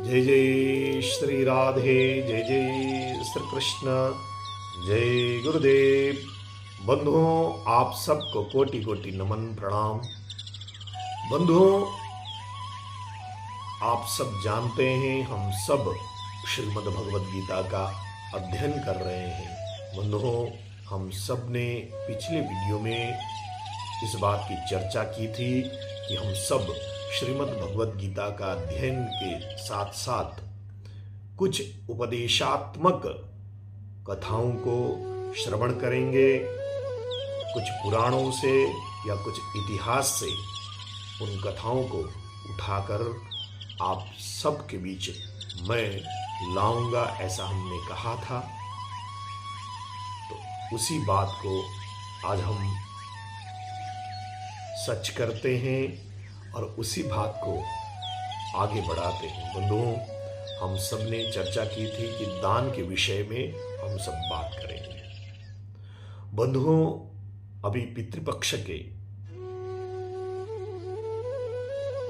जय जय श्री राधे, जय जय श्री कृष्ण, जय गुरुदेव। बंधुओं, आप सबको कोटि कोटि नमन प्रणाम। बंधुओं, आप सब जानते हैं हम सब श्रीमद् भगवद गीता का अध्ययन कर रहे हैं। बंधुओं, हम सब ने पिछले वीडियो में इस बात की चर्चा की थी कि हम सब श्रीमद् भगवद गीता का अध्ययन के साथ साथ कुछ उपदेशात्मक कथाओं को श्रवण करेंगे। कुछ पुराणों से या कुछ इतिहास से उन कथाओं को उठाकर आप सबके बीच मैं लाऊंगा, ऐसा हमने कहा था। तो उसी बात को आज हम सच करते हैं और उसी बात को आगे बढ़ाते हैं। बंधुओं, हम सब ने चर्चा की थी कि दान के विषय में हम सब बात करेंगे। बंधुओं, अभी पितृपक्ष के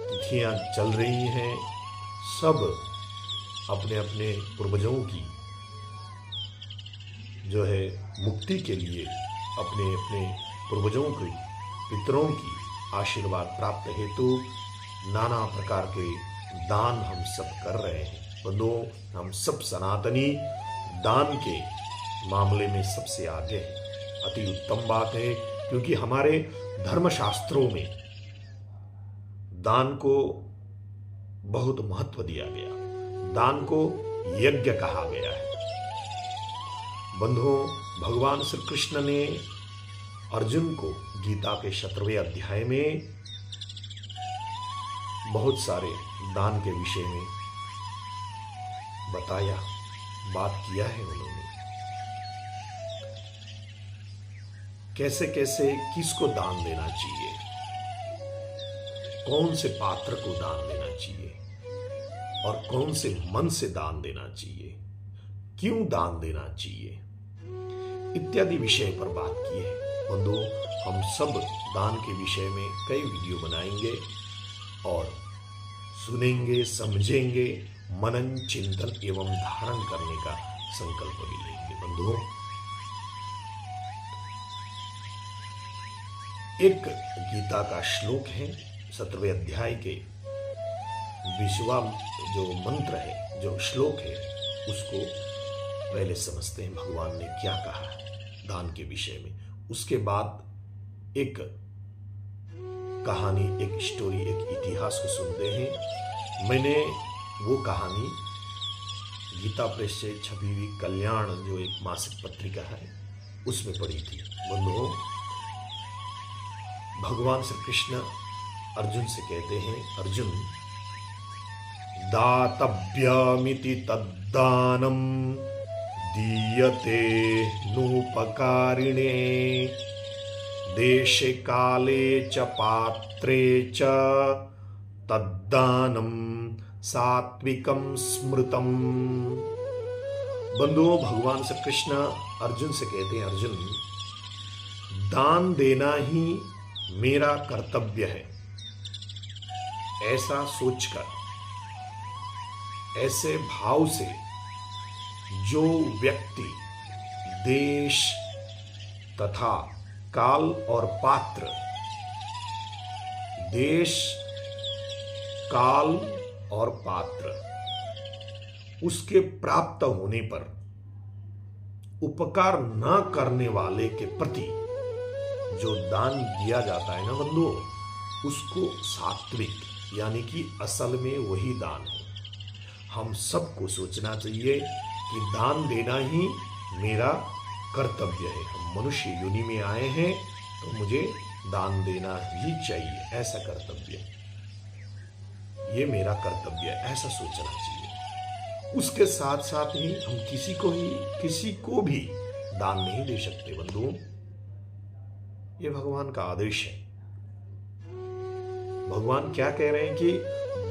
तिथियां चल रही हैं। सब अपने अपने पूर्वजों की जो है मुक्ति के लिए अपने अपने पूर्वजों की, पितरों की आशीर्वाद प्राप्त हेतु नाना प्रकार के दान हम सब कर रहे हैं। बंधुओं, हम सब सनातनी दान के मामले में सबसे आगे हैं। अति उत्तम बात है, क्योंकि हमारे धर्मशास्त्रों में दान को बहुत महत्व दिया गया, दान को यज्ञ कहा गया है। बंधुओं, भगवान श्री कृष्ण ने अर्जुन को गीता के 17वें अध्याय में बहुत सारे दान के विषय में बताया, बात किया है उन्होंने। कैसे कैसे किसको दान देना चाहिए, कौन से पात्र को दान देना चाहिए और कौन से मन से दान देना चाहिए, क्यों दान देना चाहिए, इत्यादि विषय पर बात की है। बंधुओं, हम सब दान के विषय में कई वीडियो बनाएंगे और सुनेंगे, समझेंगे, मनन चिंतन एवं धारण करने का संकल्प भी लेंगे। बंधुओं, एक गीता का श्लोक है 17वें अध्याय के 20वां जो मंत्र है, जो श्लोक है, उसको पहले समझते हैं भगवान ने क्या कहा दान के विषय में। उसके बाद एक कहानी, एक स्टोरी, एक इतिहास को सुनते हैं। मैंने वो कहानी गीता प्रेस से छपी हुई कल्याण, जो एक मासिक पत्रिका है, उसमें पढ़ी थी। बंधुओं, भगवान श्री कृष्ण अर्जुन से कहते हैं, अर्जुन, दातव्यमिति तद्दानम दीयते नोपकारिणे देशे काले च पात्रे च तद्दानम सात्विकम स्मृतम। बंधुओं, भगवान श्री कृष्ण अर्जुन से कहते हैं, अर्जुन, दान देना ही मेरा कर्तव्य है, ऐसा सोचकर, ऐसे भाव से जो व्यक्ति देश तथा काल और पात्र, देश, काल और पात्र, उसके प्राप्त होने पर उपकार न करने वाले के प्रति जो दान दिया जाता है ना बंधुओं, उसको सात्विक यानी कि असल में वही दान है। हम सबको सोचना चाहिए कि दान देना ही मेरा कर्तव्य है। हम मनुष्य योनि में आए हैं तो मुझे दान देना ही चाहिए, ऐसा कर्तव्य, ये मेरा कर्तव्य है, ऐसा सोचना चाहिए। उसके साथ साथ ही हम किसी को भी दान नहीं दे सकते। बंधुओं, ये भगवान का आदेश है। भगवान क्या कह रहे हैं कि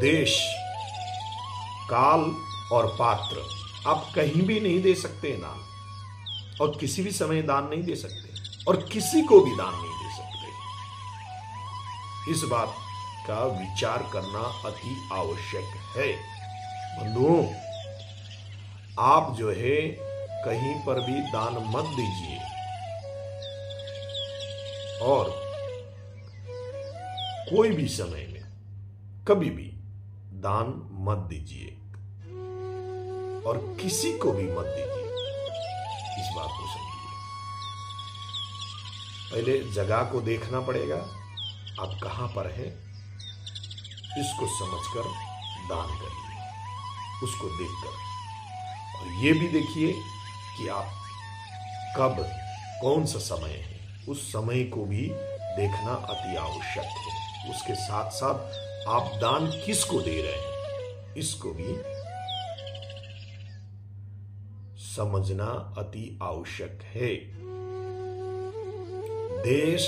देश, काल और पात्र आप कहीं भी नहीं दे सकते दान, और किसी भी समय दान नहीं दे सकते, और किसी को भी दान नहीं दे सकते। इस बात का विचार करना अति आवश्यक है। बंधुओं, आप जो है कहीं पर भी दान मत दीजिए और कोई भी समय में कभी भी दान मत दीजिए और किसी को भी मत दीजिए। इस बात को समझिए। पहले जगह को देखना पड़ेगा, आप कहां पर हैं, इसको समझकर दान करिए, उसको देखकर। और ये भी देखिए कि आप कब, कौन सा समय है, उस समय को भी देखना अति आवश्यक है। उसके साथ साथ आप दान किसको दे रहे हैं, इसको भी समझना अति आवश्यक है। देश,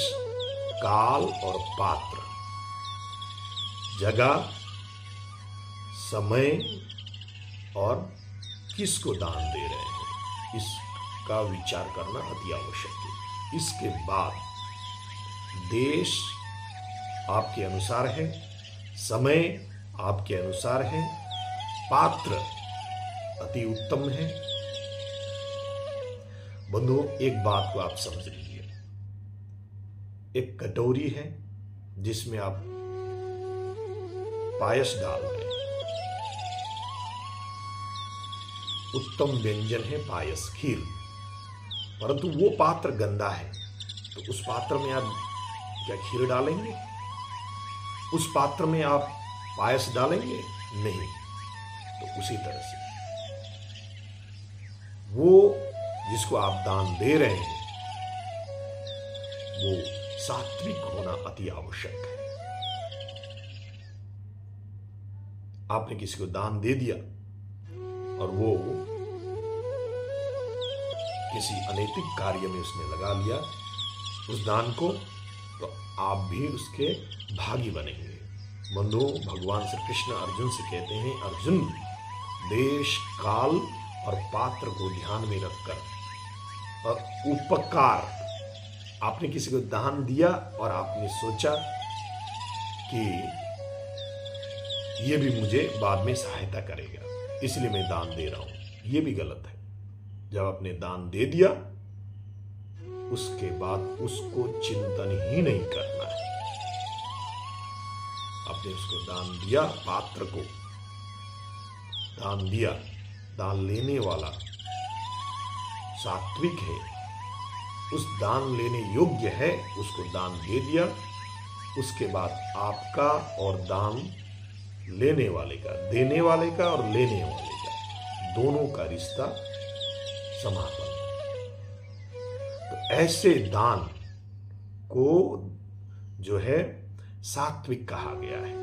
काल और पात्र, जगह, समय और किसको दान दे रहे हैं, इसका विचार करना अति आवश्यक है। इसके बाद देश आपके अनुसार है, समय आपके अनुसार है, पात्र अति उत्तम है। बंधुओं, एक बात को आप समझ लीजिए, एक कटोरी है जिसमें आप पायस डाल रहे हैं, उत्तम व्यंजन है पायस, खीर, परंतु वो पात्र गंदा है, तो उस पात्र में आप क्या खीर डालेंगे? उस पात्र में आप पायस डालेंगे? नहीं। तो उसी तरह से वो जिसको आप दान दे रहे हैं वो सात्विक होना अति आवश्यक है। आपने किसी को दान दे दिया और वो किसी अनैतिक कार्य में उसने लगा लिया उस दान को, तो आप भी उसके भागी बनेंगे। बंधुओं, भगवान श्री कृष्ण अर्जुन से कहते हैं, अर्जुन, देश, काल और पात्र को ध्यान में रखकर और उपकार, आपने किसी को दान दिया और आपने सोचा कि ये भी मुझे बाद में सहायता करेगा, इसलिए मैं दान दे रहा हूं, ये भी गलत है। जब आपने दान दे दिया उसके बाद उसको चिंतन ही नहीं करना है। आपने उसको दान दिया, पात्र को दान दिया, दान लेने वाला सात्विक है, उस दान लेने योग्य है, उसको दान दे दिया। उसके बाद आपका और दान लेने वाले का, देने वाले का और लेने वाले का, दोनों का रिश्ता समापन। तो ऐसे दान को जो है सात्विक कहा गया है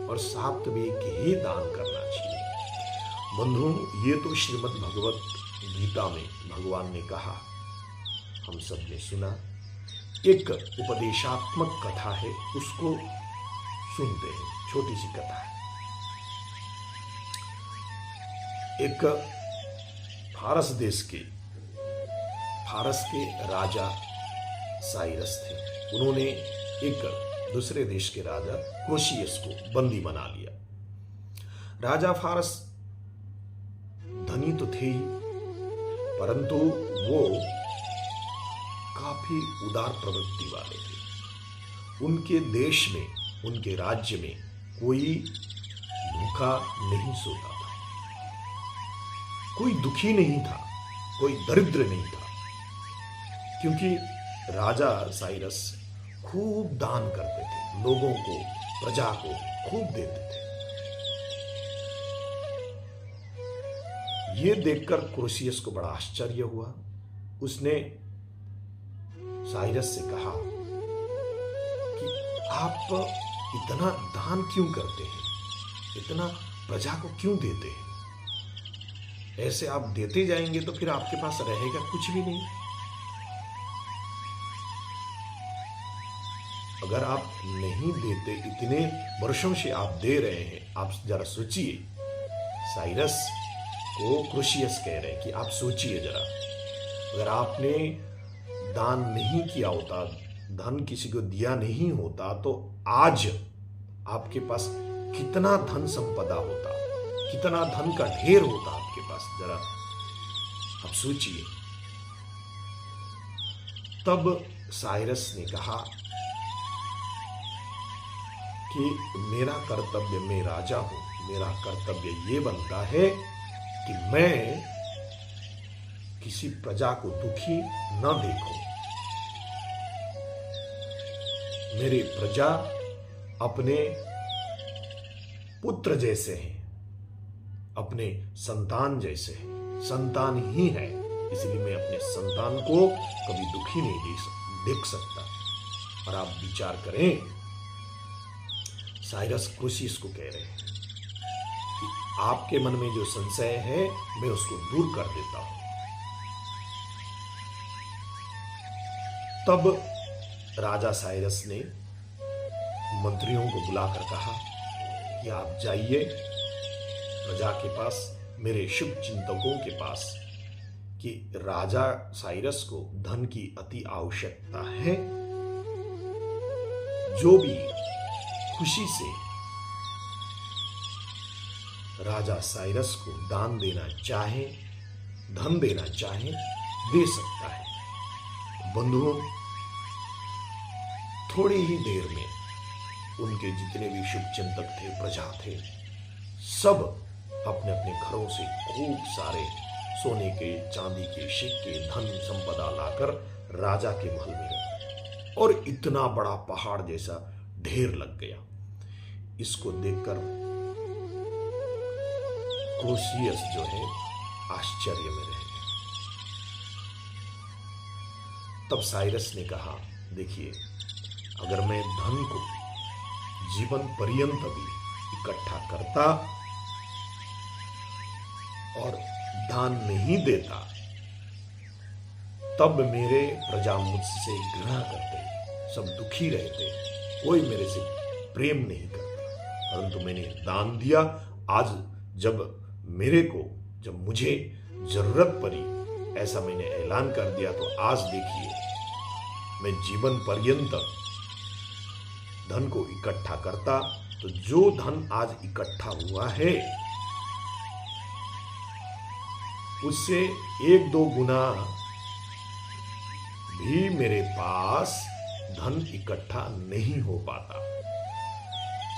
और सात्विक ही दान करना चाहिए। बंधुओं, ये तो श्रीमद् भगवत गीता में भगवान ने कहा, हम सब ने सुना। एक उपदेशात्मक कथा है, उसको सुनते हैं। छोटी सी कथा है। एक फारस देश के, फारस के राजा साइरस थे। उन्होंने एक दूसरे देश के राजा क्रोशियस को बंदी बना लिया। राजा फारस धनी तो थे ही, परंतु वो काफी उदार प्रवृत्ति वाले थे। उनके देश में, उनके राज्य में कोई भूखा नहीं सोता था, कोई दुखी नहीं था, कोई दरिद्र नहीं था, क्योंकि राजा साइरस खूब दान करते थे, लोगों को, प्रजा को खूब देते थे। ये देखकर क्रोशियस को बड़ा आश्चर्य हुआ। उसने साइरस से कहा कि आप इतना दान क्यों करते हैं, इतना प्रजा को क्यों देते हैं? ऐसे आप देते जाएंगे तो फिर आपके पास रहेगा कुछ भी नहीं। अगर आप नहीं देते, इतने वर्षों से आप दे रहे हैं, आप जरा सोचिए। साइरस को क्रोशियस कह रहे हैं कि आप सोचिए जरा, अगर आपने दान नहीं किया होता, धन किसी को दिया नहीं होता, तो आज आपके पास कितना धन संपदा होता, कितना धन का ढेर होता आपके पास, जरा आप सोचिए। तब साइरस ने कहा कि मेरा कर्तव्य, मैं राजा हूं, मेरा कर्तव्य ये बनता है कि मैं किसी प्रजा को दुखी न देखूं। मेरे प्रजा अपने पुत्र जैसे हैं, अपने संतान जैसे हैं, संतान ही है, इसलिए मैं अपने संतान को कभी दुखी नहीं देख सकता। और आप विचार करें, साइरस क्रूसियस को कह रहे हैं कि आपके मन में जो संशय है मैं उसको दूर कर देता हूं। तब राजा साइरस ने मंत्रियों को बुलाकर कहा कि आप जाइए प्रजा के पास, मेरे शुभ चिंतकों के पास, कि राजा साइरस को धन की अति आवश्यकता है। जो भी खुशी से राजा साइरस को दान देना चाहे, धन देना चाहे, दे सकता है। बंधुओं, थोड़ी ही देर में उनके जितने भी शुभ चिंतक थे, प्रजा थे, सब अपने अपने घरों से खूब सारे सोने के, चांदी के, सिक्के, धन संपदा लाकर राजा के महल में रखे, और इतना बड़ा पहाड़ जैसा ढेर लग गया। इसको देखकर क्रूसियस जो है आश्चर्य में रह गया। तब साइरस ने कहा, देखिए, अगर मैं धन को जीवन पर्यंत भी इकट्ठा करता और दान नहीं देता, तब मेरे प्रजा मुझसे घृणा करते, सब दुखी रहते, कोई मेरे से प्रेम नहीं करता। परंतु मैंने दान दिया। आज जब मुझे जरूरत पड़ी, ऐसा मैंने ऐलान कर दिया, तो आज देखिए मैं जीवन पर्यंत धन को इकट्ठा करता, तो जो धन आज इकट्ठा हुआ है उससे 1-2 गुना भी मेरे पास धन इकट्ठा नहीं हो पाता।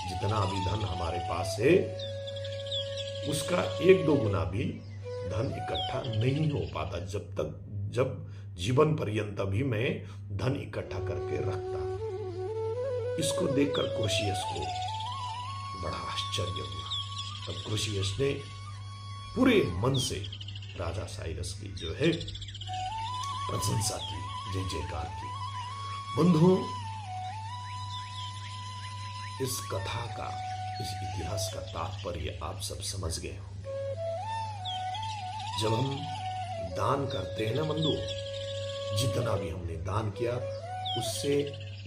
जितना भी धन हमारे पास है उसका 1-2 गुना भी धन इकट्ठा नहीं हो पाता, जब जीवन पर्यंत भी मैं धन इकट्ठा करके रखता। इसको देखकर क्रूसियस को बड़ा आश्चर्य हुआ। तब क्रूसियस ने पूरे मन से राजा साइरस की जो है प्रशंसा की, जय जयकार की। बंधुओं, इस कथा का, इस इतिहास का तात्पर्य आप सब समझ गए होंगे। जब हम दान करते हैं ना बंधु, जितना भी हमने दान किया उससे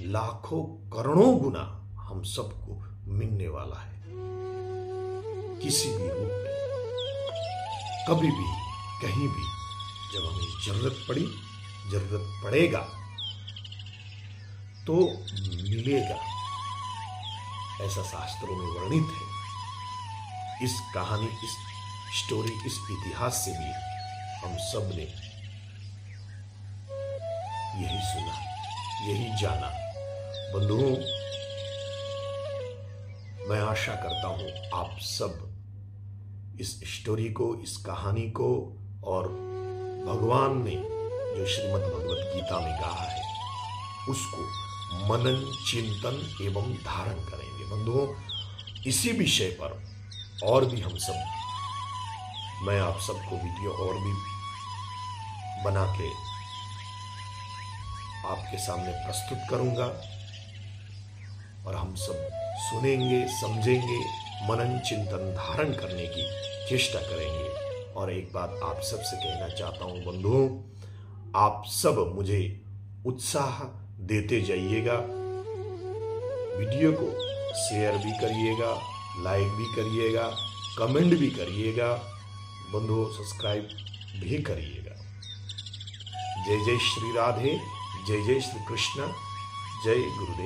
लाखों करोड़ों गुना हम सबको मिलने वाला है, किसी भी रूप में, कभी भी, कहीं भी। जब हमें जरूरत पड़ेगा तो मिलेगा, ऐसा शास्त्रों में वर्णित है। इस कहानी, इस स्टोरी, इस इतिहास से भी हम सब ने यही सुना, यही जाना। बंधुओं, मैं आशा करता हूं आप सब इस स्टोरी को, इस कहानी को, और भगवान ने जो श्रीमद् भगवत गीता में कहा है उसको मनन, चिंतन एवं धारण करेंगे। बंधुओं, इसी विषय पर और भी मैं आप सबको वीडियो और भी बना के आपके सामने प्रस्तुत करूंगा, और हम सब सुनेंगे, समझेंगे, मनन, चिंतन, धारण करने की चेष्टा करेंगे। और एक बात आप सबसे कहना चाहता हूं बंधुओं, आप सब मुझे उत्साह देते जाइएगा। वीडियो को शेयर भी करिएगा, लाइक भी करिएगा, कमेंट भी करिएगा, बंधुओं सब्सक्राइब भी करिएगा। जय जय श्री राधे, जय जय श्री कृष्ण, जय गुरुदेव।